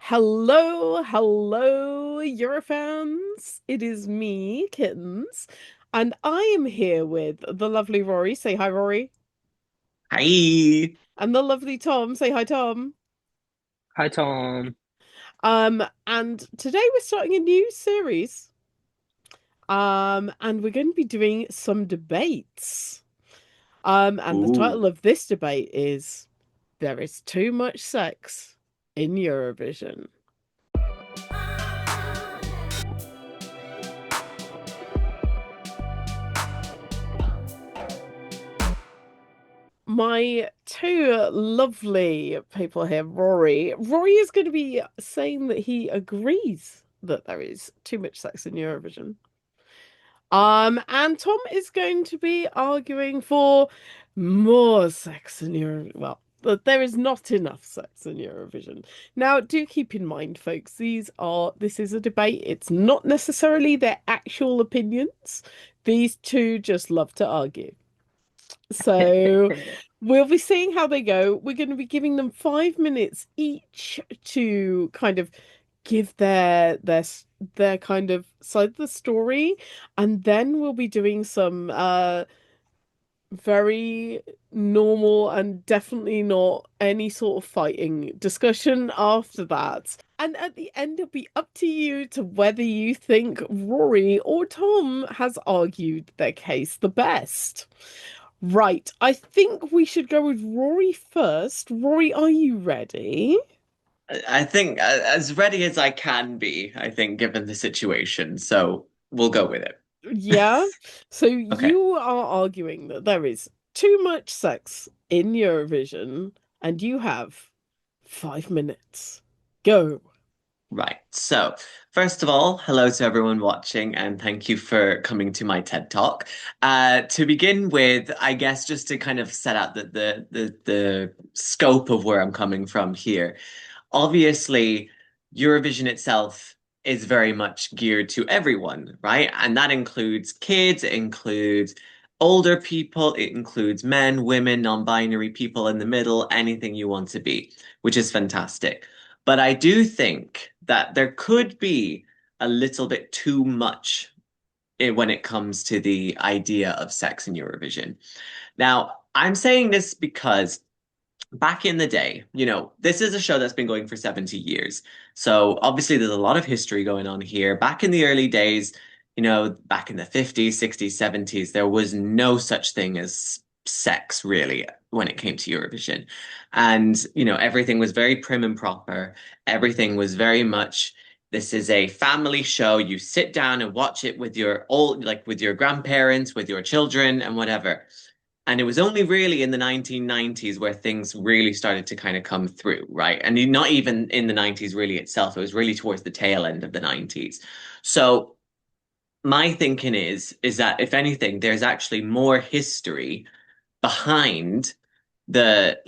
Hello, Eurofans. It is me, Kittens, and I am here with the lovely Rory. Say hi, Rory. Hi. And the lovely Tom. Say hi, Tom. Hi, Tom. And today we're starting a new series. And we're going to be doing some debates. And the Ooh. title of this debate is There is Too Much Sex in Eurovision. My two lovely people here, Rory. Rory is going to be saying that he agrees that there is too much sex in Eurovision. And Tom is going to be arguing for more sex in Eurovision. Well, that there is not enough sex in Eurovision. Now, do keep in mind, folks, this is a debate. It's not necessarily their actual opinions. These two just love to argue. So we'll be seeing how they go. We're going to be giving them 5 minutes each to kind of give their kind of side of the story, and then we'll be doing some very normal and definitely not any sort of fighting discussion after that. And at the end, it'll be up to you to whether you think Rory or Tom has argued their case the best. Right, I think we should go with Rory first. Rory, are you ready? I think as ready as I can be, I think, given the situation. So we'll go with it. Yeah. So Okay, you are arguing that there is too much sex in Eurovision, and you have 5 minutes. Go. right. So, first of all, hello to everyone watching, and thank you for coming to my TED Talk. To begin with, I guess just to kind of set out the scope of where I'm coming from here. Obviously, Eurovision itself is very much geared to everyone, right? And that includes kids, it includes older people, it includes men, women, non-binary people in the middle, anything you want to be, which is fantastic. But I do think that there could be a little bit too much when it comes to the idea of sex in Eurovision. Now, I'm saying this because back in the day, this is a show that's been going for 70 years. So obviously there's a lot of history going on here. Back in the early days, back in the 50s, 60s, 70s, there was no such thing as sex really when it came to Eurovision. And, everything was very prim and proper. Everything was very much this is a family show. You sit down and watch it with your old, like with your grandparents, with your children, and whatever. And it was only really in the 1990s where things really started to kind of come through, right? And not even in the 90s really itself. It was really towards the tail end of the 90s. So my thinking is that if anything, there's actually more history behind the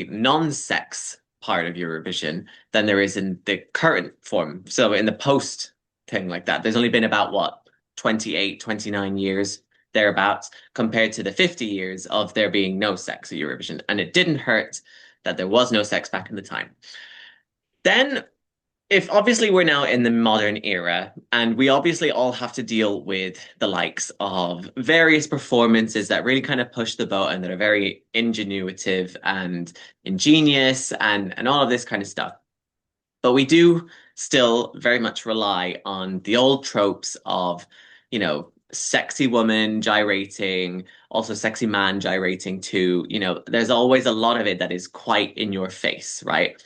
non-sex part of Eurovision than there is in the current form. So in the post thing like that, there's only been about what, 28, 29 years thereabouts compared to the 50 years of there being no sex at Eurovision. And it didn't hurt that there was no sex back in the time. Then if obviously we're now in the modern era and we obviously all have to deal with the likes of various performances that really kind of push the boat and that are very ingenuitive and ingenious and all of this kind of stuff. But we do still very much rely on the old tropes of, sexy woman gyrating, also sexy man gyrating too. There's always a lot of it that is quite in your face, right?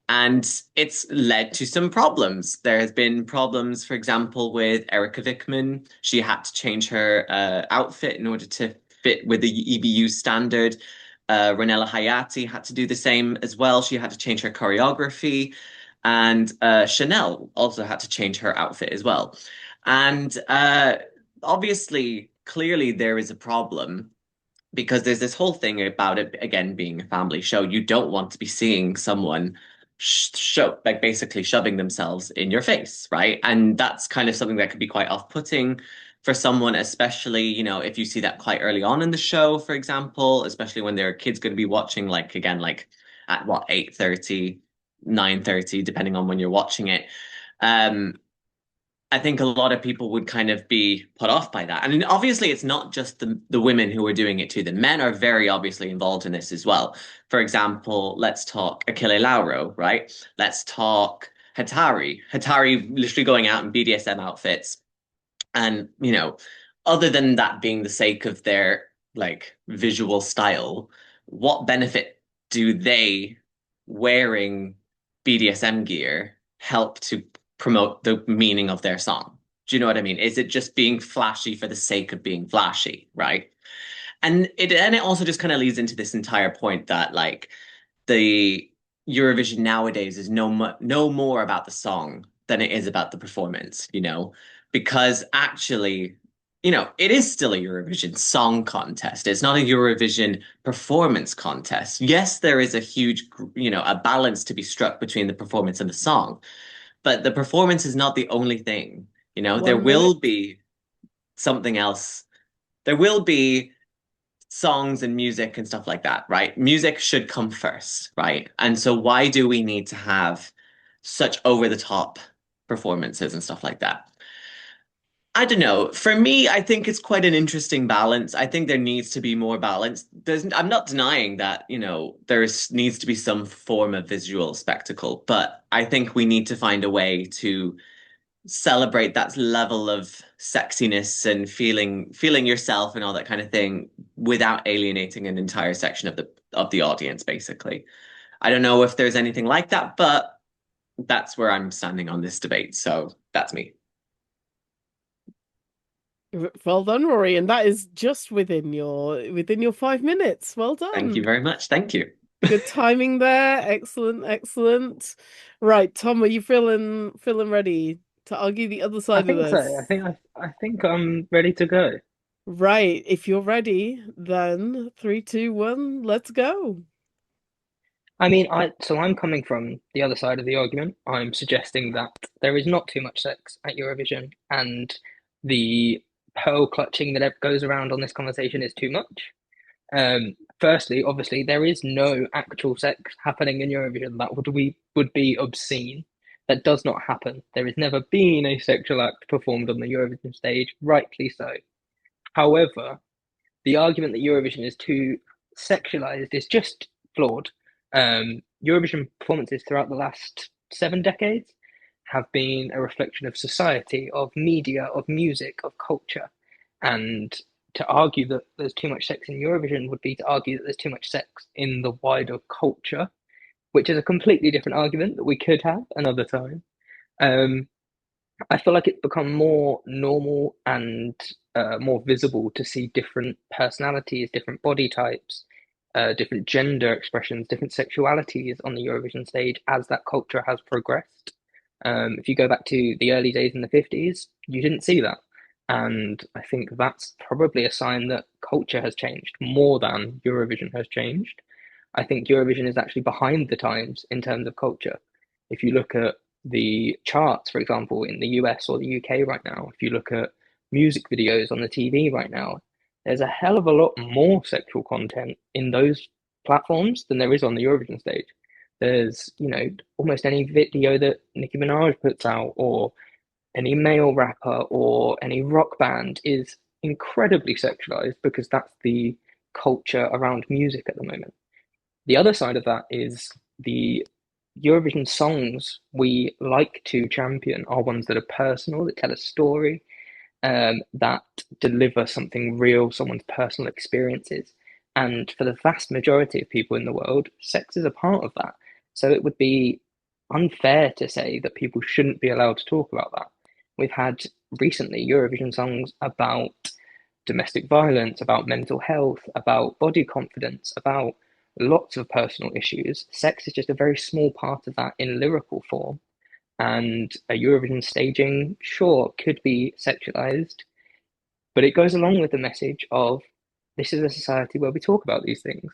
And it's led to some problems. There has been problems, for example, with Erika Vickman. She had to change her outfit in order to fit with the EBU standard. Ranella Hayati had to do the same as well. She had to change her choreography. And Chanel also had to change her outfit as well. And obviously, clearly, there is a problem because there's this whole thing about it again being a family show. You don't want to be seeing someone like basically shoving themselves in your face, right? And that's kind of something that could be quite off-putting for someone, especially, if you see that quite early on in the show, for example, especially when there are kids going to be watching, like again, like at what, 8:30. 9:30, depending on when you're watching it. Um, I think a lot of people would kind of be put off by that. And obviously, it's not just the women who are doing it too. The men are very obviously involved in this as well. For example, let's talk Achille Lauro, right? Let's talk Hatari. Hatari literally going out in BDSM outfits. And, other than that being the sake of their like visual style, what benefit do they wearing BDSM gear help to promote the meaning of their song? Do you know what I mean? Is it just being flashy for the sake of being flashy, right? And it also just kind of leads into this entire point that like the Eurovision nowadays is no more about the song than it is about the performance, because actually, it is still a Eurovision song contest. It's not a Eurovision performance contest. Yes, there is a huge, a balance to be struck between the performance and the song, but the performance is not the only thing. There One will minute. be something else. There will be songs and music and stuff like that, right? Music should come first, right? And so why do we need to have such over the top performances and stuff like that? I don't know. For me, I think it's quite an interesting balance. I think there needs to be more balance. I'm not denying that, needs to be some form of visual spectacle, but I think we need to find a way to celebrate that level of sexiness and feeling yourself and all that kind of thing without alienating an entire section of the audience, basically. I don't know if there's anything like that, but that's where I'm standing on this debate. So that's me. Well done, Rory, and that is just within your 5 minutes. Well Thank you done. very much. Thank you. Good timing there. Excellent, excellent. Right, Tom, are you feeling ready to argue the other I side of think so. I this? think I think I'm ready to go. Right, if you're ready, then three, two, one, let's go. I mean, I'm coming from the other side of the argument. I'm suggesting that there is not too much sex at Eurovision, and the pearl clutching that goes around on this conversation is too much. Firstly, obviously, there is no actual sex happening in Eurovision. That would be obscene. That does not happen. There has never been a sexual act performed on the Eurovision stage, rightly so. However, the argument that Eurovision is too sexualized is just flawed. Eurovision performances throughout the last 7 decades have been a reflection of society, of media, of music, of culture. And to argue that there's too much sex in Eurovision would be to argue that there's too much sex in the wider culture, which is a completely different argument that we could have another time. Um, I feel like it's become more normal and more visible to see different personalities, different body types, different gender expressions, different sexualities on the Eurovision stage as that culture has progressed. If you go back to the early days in the 50s, you didn't see that. And I think that's probably a sign that culture has changed more than Eurovision has changed. I think Eurovision is actually behind the times in terms of culture. If you look at the charts, for example, in the US or the UK right now, if you look at music videos on the TV right now, there's a hell of a lot more sexual content in those platforms than there is on the Eurovision stage. There's, almost any video that Nicki Minaj puts out, or any male rapper, or any rock band is incredibly sexualized because that's the culture around music at the moment. The other side of that is the Eurovision songs we like to champion are ones that are personal, that tell a story, that deliver something real, someone's personal experiences. And for the vast majority of people in the world, sex is a part of that. So it would be unfair to say that people shouldn't be allowed to talk about that. We've had recently Eurovision songs about domestic violence, about mental health, about body confidence, about lots of personal issues. Sex is just a very small part of that in lyrical form. And a Eurovision staging, sure, could be sexualized, but it goes along with the message of this is a society where we talk about these things.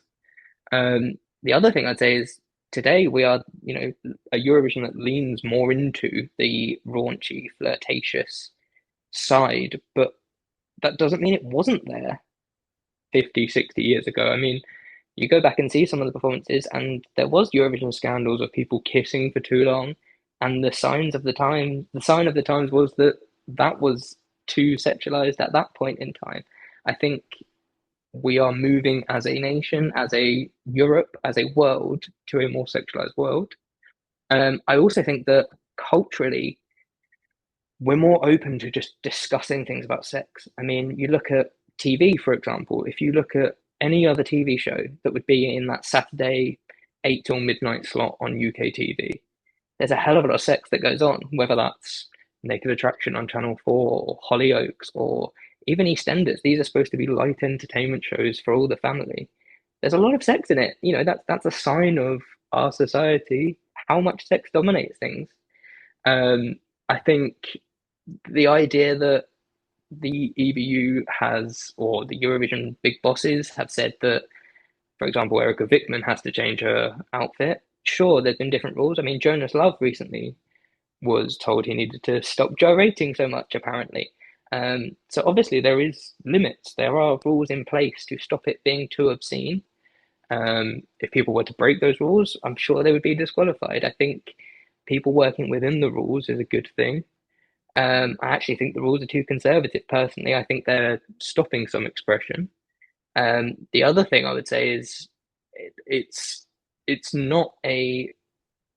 The other thing I'd say is today we are, a Eurovision that leans more into the raunchy, flirtatious side, but that doesn't mean it wasn't there 50, 60 years ago. I mean, You go back and see some of the performances, and there was Eurovision scandals of people kissing for too long, and the sign of the times was that that was too sexualized at that point in time. I think we are moving as a nation, as a Europe, as a world to a more sexualized world. I also think that culturally, we're more open to just discussing things about sex. I mean, you look at TV, for example, if you look at any other TV show that would be in that Saturday 8 till midnight slot on UK TV, there's a hell of a lot of sex that goes on, whether that's Naked Attraction on Channel 4 or Hollyoaks or even EastEnders. These are supposed to be light entertainment shows for all the family. There's a lot of sex in it. You know, that's a sign of our society, how much sex dominates things. I think the idea that the EBU has, or the Eurovision big bosses have said that, for example, Erika Vickman has to change her outfit. Sure, there's been different rules. I mean, Jonas Love recently was told he needed to stop gyrating so much, apparently. So obviously there is limits. There are rules in place to stop it being too obscene. If people were to break those rules, I'm sure they would be disqualified. I think people working within the rules is a good thing. I actually think the rules are too conservative, personally. I think they're stopping some expression. The other thing I would say is it's not a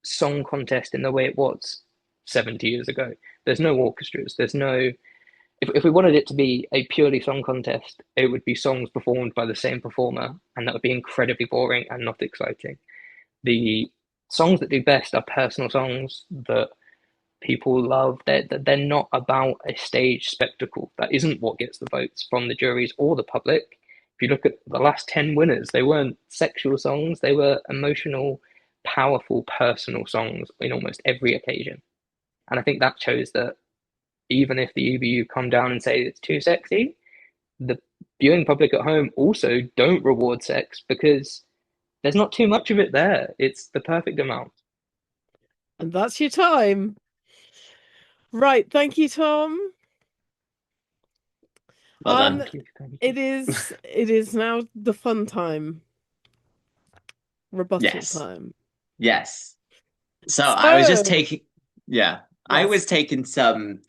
song contest in the way it was 70 years ago. There's no orchestras. There's no if we wanted it to be a purely song contest, it would be songs performed by the same performer, and that would be incredibly boring and not exciting. The songs that do best are personal songs that people love. They're not about a stage spectacle. That isn't what gets the votes from the juries or the public. If you look at the last 10 winners, they weren't sexual songs, they were emotional, powerful, personal songs in almost every occasion. And I think that shows that even if the EBU come down and say it's too sexy, the viewing public at home also don't reward sex because there's not too much of it there. It's the perfect amount. And that's your time. Right, thank you, Tom. Well done. Thank you. Thank you. It is now the fun time. Rebuttal Yes. time. Yes. So I was just So, taking, yeah, I was yes. taking some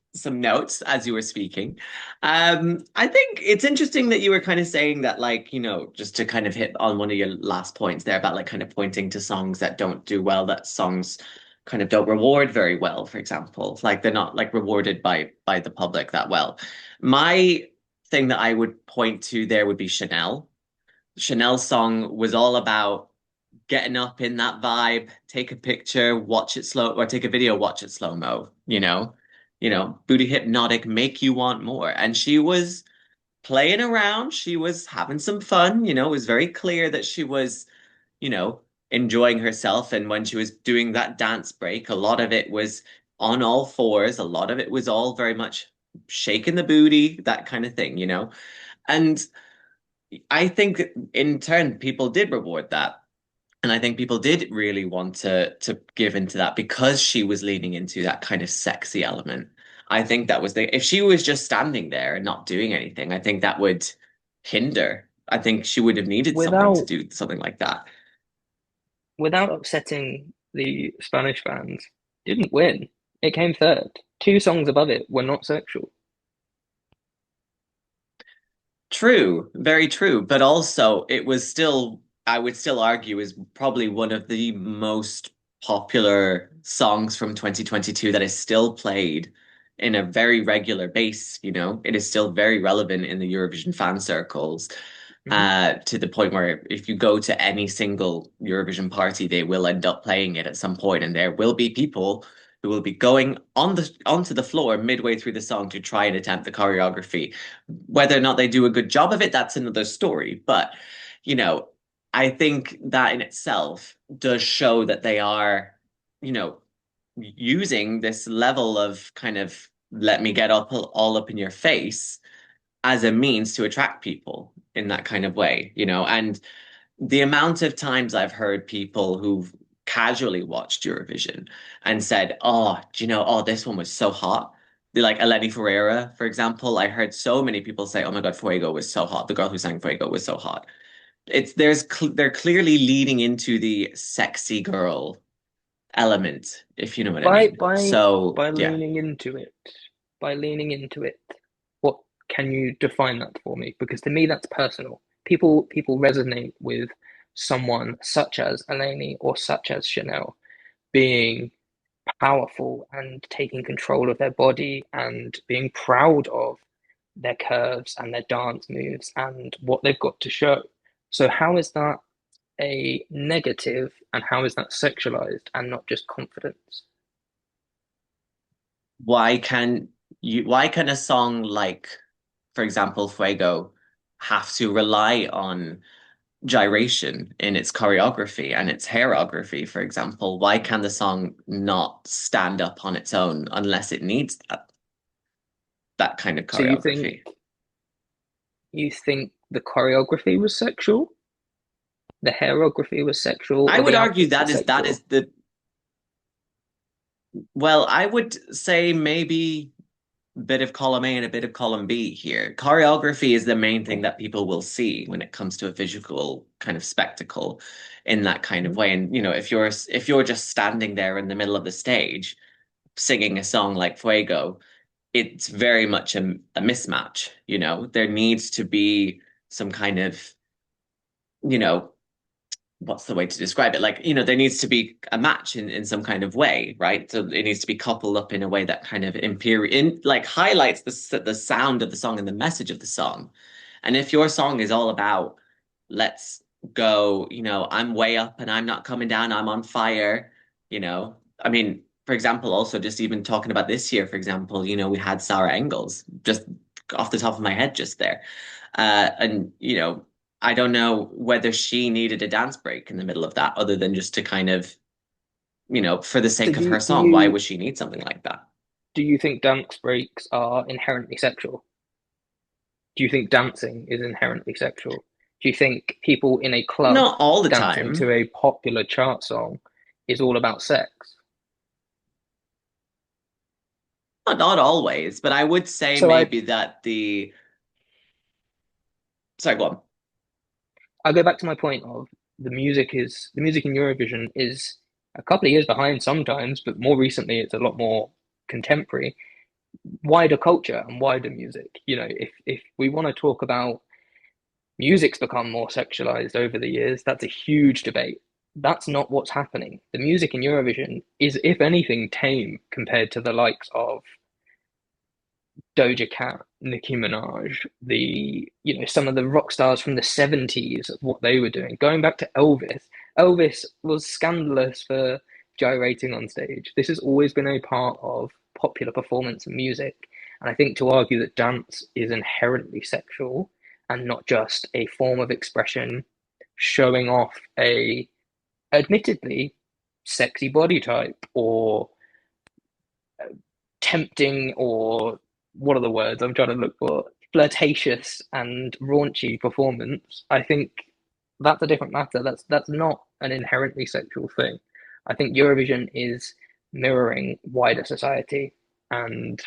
notes as you were speaking. I think it's interesting that you were kind of saying that, like, just to kind of hit on one of your last points there about like kind of pointing to songs that don't do well, that songs kind of don't reward very well, for example. Like they're not like rewarded by the public that well. My thing that I would point to there would be Chanel. Chanel's song was all about getting up in that vibe, take a picture, watch it slow, or take a video, watch it slow mo, booty hypnotic, make you want more. And she was playing around, she was having some fun, it was very clear that she was, you know, enjoying herself. And when she was doing that dance break, a lot of it was on all fours, a lot of it was all very much shaking the booty, that kind of thing. And I think in turn, people did reward that. And I think people did really want to give into that because she was leaning into that kind of sexy element. I think that was if she was just standing there and not doing anything, I think that would hinder. I think she would have needed someone to Without do something like that. without upsetting the Spanish fans, didn't win. It came third. Two songs above it were not sexual. True, very true. But also, it was still, I would still argue, is probably one of the most popular songs from 2022 that is still played in a very regular base. It is still very relevant in the Eurovision fan circles, Mhm. to the point where if you go to any single Eurovision party, they will end up playing it at some point, and there will be people who will be going onto the floor midway through the song to try and attempt the choreography. Whether or not they do a good job of it, that's another story. But, you know, I think that in itself does show that they are, you know, using this level of kind of let me get up all up in your face as a means to attract people in that kind of way. And the amount of times I've heard people who've casually watched Eurovision and said, "Oh, do you know, oh, this one was so hot." Like Eleni Ferreira, for example, I heard so many people say, "Oh my God, Fuego was so hot. The girl who sang Fuego was so hot." they're clearly leading into the sexy girl element, if you know what I By mean. by So by yeah. leaning into it, by leaning into it, what can you define that for me? Because to me that's personal. People resonate with someone such as Eleni or such as Chanel being powerful and taking control of their body and being proud of their curves and their dance moves and what they've got to show. So how is that a negative and how is that sexualized and not just confidence? Why can a song like, for example, Fuego have to rely on gyration in its choreography and its choreography, for example? Why can the song not stand up on its own unless it needs that kind of So choreography? you think the choreography was sexual, the hairography was sexual, I or would the argue outfits were that is sexual? the well, I would say maybe a bit of column A and a bit of column B here. Choreography is the main thing that people will see when it comes to a visual kind of spectacle in that kind of Mhm. way. And if you're just standing there in the middle of the stage singing a song like Fuego, it's very much a mismatch. There needs to be some kind of, you know, what's the way to describe it? Like, there needs to be a match in some kind of way, right? So it needs to be coupled up in a way that kind of like highlights the sound of the song and the message of the song. And if your song is all about, let's go, I'm way up and I'm not coming down, I'm on fire, I mean, for example, also just even talking about this year, for example, we had Sarah Engels, just off the top of my head just there. And I don't know whether she needed a dance break in the middle of that, other than just to kind of, for the So sake of do her do song. Why you would she need something like that? do you think dance breaks are inherently sexual? Do you think dancing is inherently sexual? Do you think people in a club Not all the dancing time, to a popular chart song is all about sex? not always, but I would say So maybe that sorry, go on. I go back to my point of the music in Eurovision is a couple of years behind sometimes, but more recently it's a lot more contemporary, wider culture and wider music. If we want to talk about music's become more sexualized over the years, that's a huge debate. That's not what's happening. The music in Eurovision is, if anything, tame compared to the likes of Doja Cat, Nicki Minaj, some of the rock stars from the 70s, what they were doing. Going back to Elvis, Elvis was scandalous for gyrating on stage. This has always been a part of popular performance and music. And I think to argue that dance is inherently sexual and not just a form of expression showing off a admittedly sexy body type or tempting or what are the words I'm trying to look for? Flirtatious and raunchy performance, I think that's a different matter. That's not an inherently sexual thing. I think Eurovision is mirroring wider society and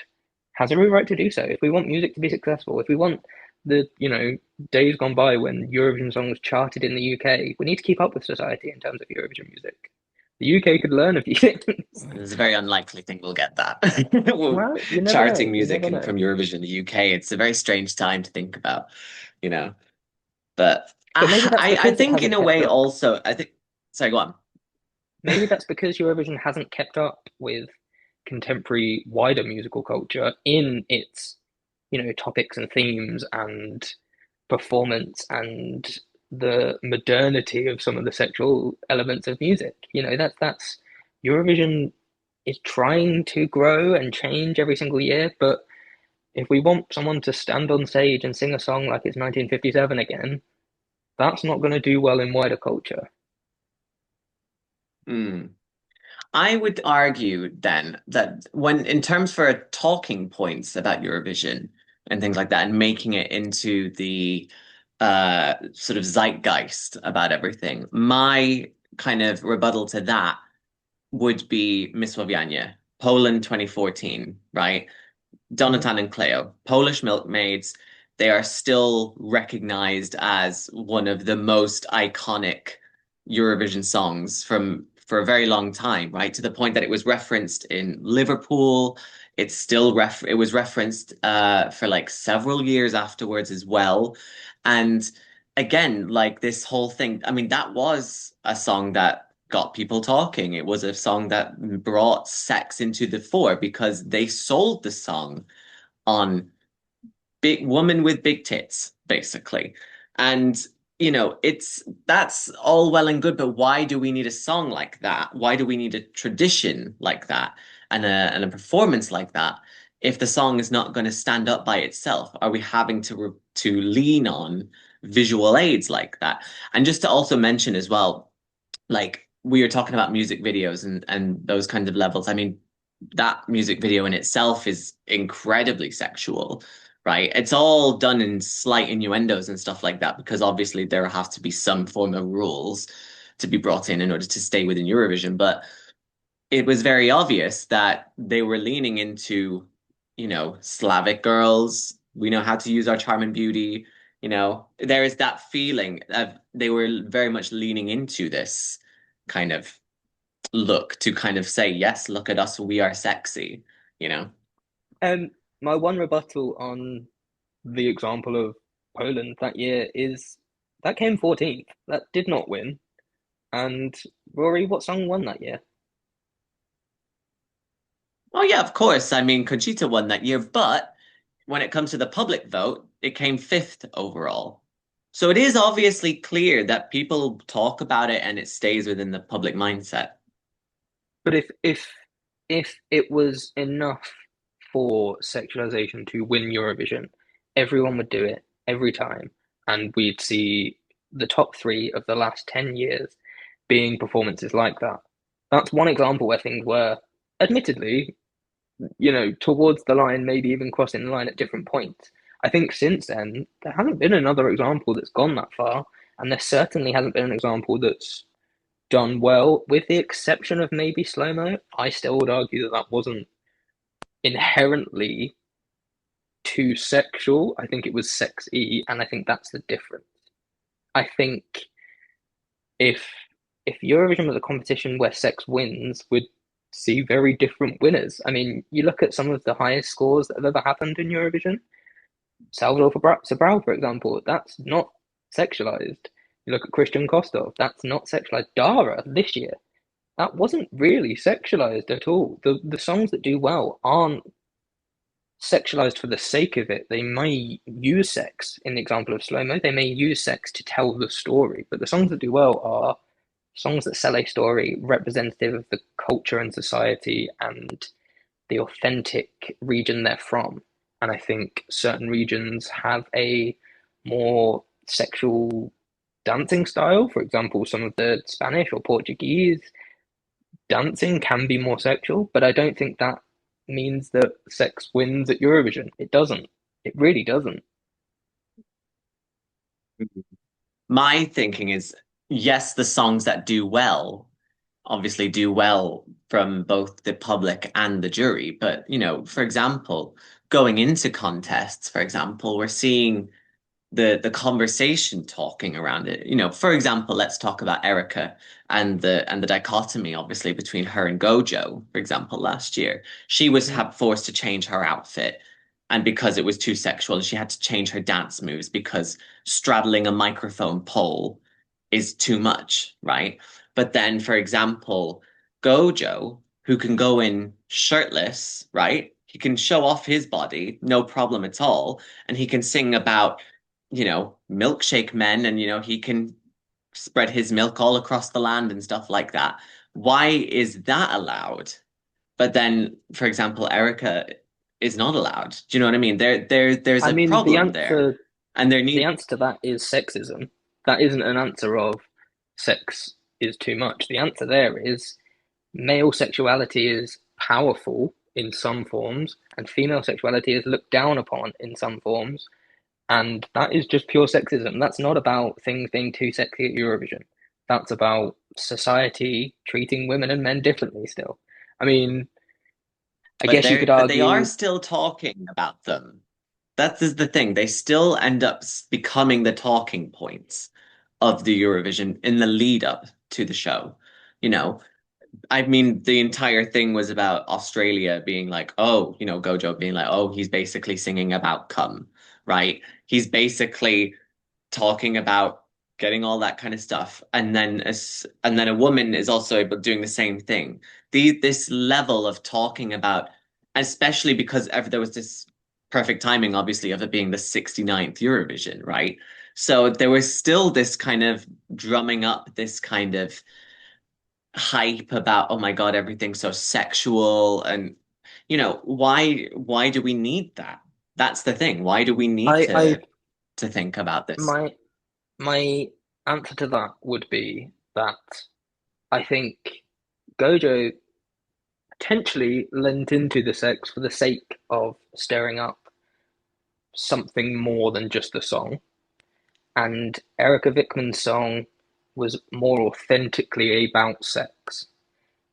has every right to do so. If we want music to be successful, if we want the days gone by when Eurovision songs charted in the UK, we need to keep up with society in terms of Eurovision music. The UK could learn a few things. It's a very unlikely thing we'll get that. Well, you never know. Charting You music never in, know. from Eurovision in the UK, it's a very strange time to think about, you know. But But maybe that's I because it think in hasn't a kept way up. also, I think, sorry, go on. Maybe that's because Eurovision hasn't kept up with contemporary wider musical culture in its, topics and themes and performance and the modernity of some of the sexual elements of music. That's Eurovision is trying to grow and change every single year, but if we want someone to stand on stage and sing a song like it's 1957 again, that's not going to do well in wider culture. Hmm. I would argue then that when, in terms for talking points about Eurovision and things like that, and making it into the sort of zeitgeist about everything, my kind of rebuttal to that would be Miss Poland 2014, right? Mhm. Donatan and Cleo, Polish milkmaids. they are still recognized as one of the most iconic Eurovision songs from for a very long time, right? To the point that it was referenced in Liverpool. It was referenced for like several years afterwards as well. And again, like this whole thing, I mean, that was a song that got people talking. It was a song that brought sex into the fore because they sold the song on big woman with big tits, basically. And that's all well and good, but why do we need a song like that? Why do we need a tradition like that and a performance like that if the song is not going to stand up by itself? Are we having to lean on visual aids like that? And just to also mention as well, like we were talking about music videos and those kinds of levels. I mean, that music video in itself is incredibly sexual, right? It's all done in slight innuendos and stuff like that because obviously there has to be some form of rules to be brought in order to stay within Eurovision. But it was very obvious that they were leaning into, Slavic girls. We know how to use our charm and beauty. There is that feeling of they were very much leaning into this kind of look to kind of say, yes, look at us, we are sexy, you know? Um, my one rebuttal on the example of Poland that year is that came 14th. That did not win. And Rory, what song won that year? Oh yeah, of course. I mean, Conchita won that year, but when it comes to the public vote, it came fifth overall. So it is obviously clear that people talk about it and it stays within the public mindset. But if it was enough for sexualization to win Eurovision, everyone would do it every time, and we'd see the top three of the last 10 years being performances like that. That's one example where things were, admittedly, towards the line, maybe even crossing the line at different points. I think since then, there hasn't been another example that's gone that far, and there certainly hasn't been an example that's done well, with the exception of maybe slow mo. I still would argue that that wasn't inherently too sexual. I think it was sexy, and I think that's the difference. I think if if Eurovision was a competition where sex wins, we'd see very different winners. I mean, you look at some of the highest scores that have ever happened in Eurovision. Salvador Sobral, for example, that's not sexualized. You look at Christian Kostov, that's not sexualized. Dara this year, that wasn't really sexualized at all. The songs that do well aren't sexualized for the sake of it. They may use sex in the example of slow mo. They may use sex to tell the story, but the songs that do well are songs that sell a story representative of the culture and society and the authentic region they're from. And I think certain regions have a more sexual dancing style. For example, some of the Spanish or Portuguese dancing can be more sexual, but I don't think that means that sex wins at Eurovision. It doesn't. It really doesn't. My thinking is, yes, the songs that do well obviously do well from both the public and the jury. But, for example, going into contests, for example, we're seeing the conversation talking around it. For example, let's talk about Erika and the dichotomy, obviously, between her and Gojo, for example, last year. She was Mhm. forced to change her outfit. And because it was too sexual, she had to change her dance moves because straddling a microphone pole is too much, right? But then, for example, Gojo, who can go in shirtless, right? He can show off his body, no problem at all. And he can sing about milkshake men and, he can spread his milk all across the land and stuff like that. Why is that allowed? But then, for example, Erika is not allowed. Do you know what I mean? There's I a mean, the problem there. answer And there the need answer to that is sexism. That isn't an answer of sex is too much. The answer there is male sexuality is powerful in some forms, and female sexuality is looked down upon in some forms. And that is just pure sexism. That's not about things being too sexy at Eurovision. That's about society treating women and men differently still. I mean, I guess you could but they are argue, still talking about them. That is the thing. They still end up becoming the talking points of the Eurovision in the lead up to the show. You know, I mean, the entire thing was about Australia being like, oh, Gojo being like, oh, he's basically singing about cum, right? He's basically talking about getting all that kind of stuff, and then a woman is also able doing the same thing. This level of talking about, especially because there was this perfect timing, obviously, of it being the 69th Eurovision, right? So there was still this kind of drumming up this kind of hype about, oh my God, everything's so sexual, and why do we need that? That's the thing. Why do we need I to think about this? my my answer to that would be that I think Gojo potentially lent into the sex for the sake of stirring up something more than just the song. And Erika Vickman's song was more authentically about sex.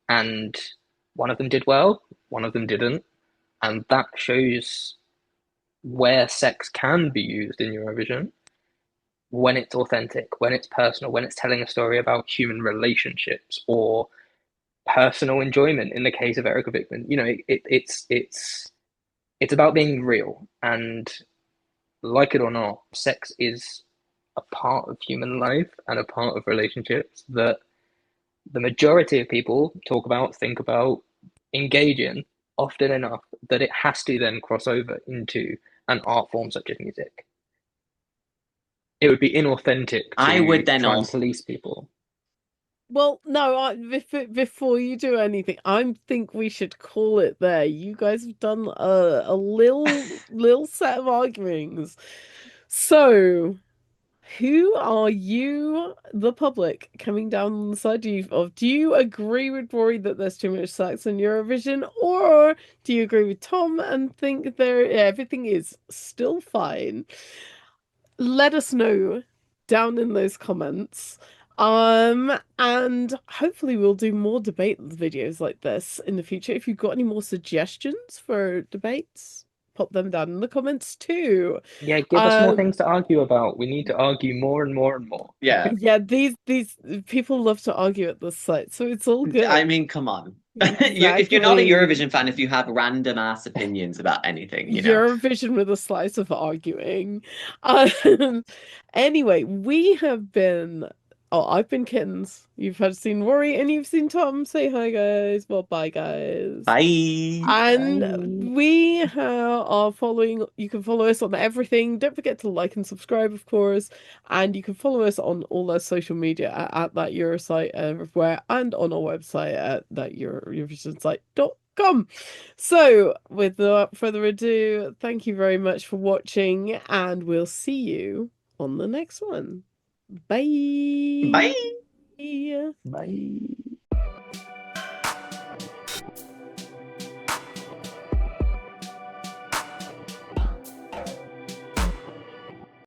And one of them did well, one of them didn't. And that shows where sex can be used in Eurovision when it's authentic, when it's personal, when it's telling a story about human relationships or personal enjoyment. In the case of Erika Vickman, it's about being real, and like it or not, sex is a part of human life and a part of relationships that the majority of people talk about, think about, engage in often enough that it has to then cross over into an art form such as music. It would be inauthentic I to would then try and also, police people. Well, no, before you do anything, I think we should call it there. You guys have done a little set of arguings. So, who are you, the public, coming down on the side of? Do you agree with Rory that there's too much sex in Eurovision, or do you agree with Tom and think everything is still fine? Let us know down in those comments. And hopefully we'll do more debate videos like this in the future. If you've got any more suggestions for debates, pop them down in the comments too. Yeah, give us more Um, things to argue about. We need to argue more and more and more. yeah. yeah, these people love to argue at this site, so it's all I good. mean, come on. If you're not a Exactly. Eurovision fan, if you have random ass opinions about anything. Eurovision with a slice of arguing. Um, anyway, we have been. Oh, I've been Kittens. You've had seen Rory and you've seen Tom. Say hi, guys. Well, bye, guys. Bye. And Bye. we are following. You can follow us on everything. Don't forget to like and subscribe, of course. And you can follow us on all our social media at that Eurosite everywhere, and on our website at that Eurovision site.com. So, without further ado, thank you very much for watching, and we'll see you on the next one. Bye. Bye. Bye.